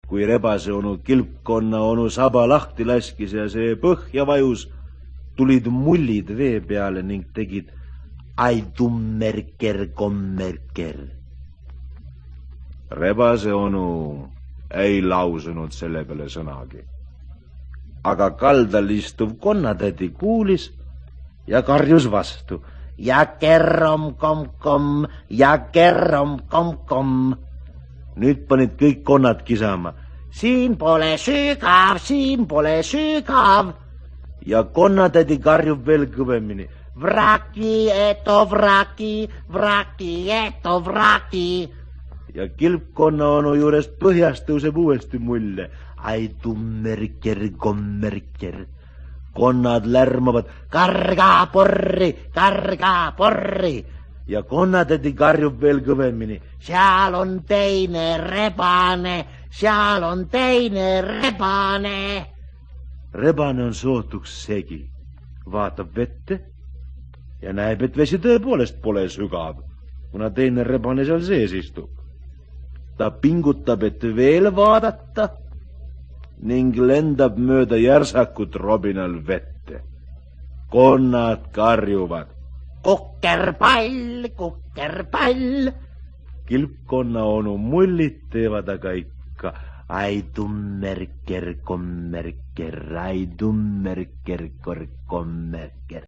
kui rebase onu kilpkonna onu saba lahti laskis ja see põhja vajus, tulid mullid vee peale ning tegid ai tummerker kommerker. Rebase onu ei lausunud selle peale sõnagi. Aga kaldal istuv konnatädi kuulis ja karjus vastu. Ja kerrom kom-kom, ja kerrom kom-kom. Nüüd panid kõik konnad kisama. Siin pole sügav, siin pole sügav. Ja konnatädi karjub veel kõvemini. Vraki, eto vraki, vraki, eto vraki. Ja kilpkonna onu juurest põhjast tõuseb uuesti mulle. Ai tummerker, kommerker. Konnad lärmavad, karga porri. Ja konnatädi karjub veel kõvemini. Seal on teine rebane, seal on teine rebane. Rebane on sootuks segi, vaatab vette ja näeb, et vesi tõepoolest pole sügav, kuna teine rebane seal sees istub. Ta pingutab, et veel vaadata ning lendab mööda järsakut robinal vette. Konnad karjuvad. Kukkerpall, kukkerpall. Kilpkonna onu mullid teevad aga ikka ai tummerker, kommerker, ai tummerker, kommerker.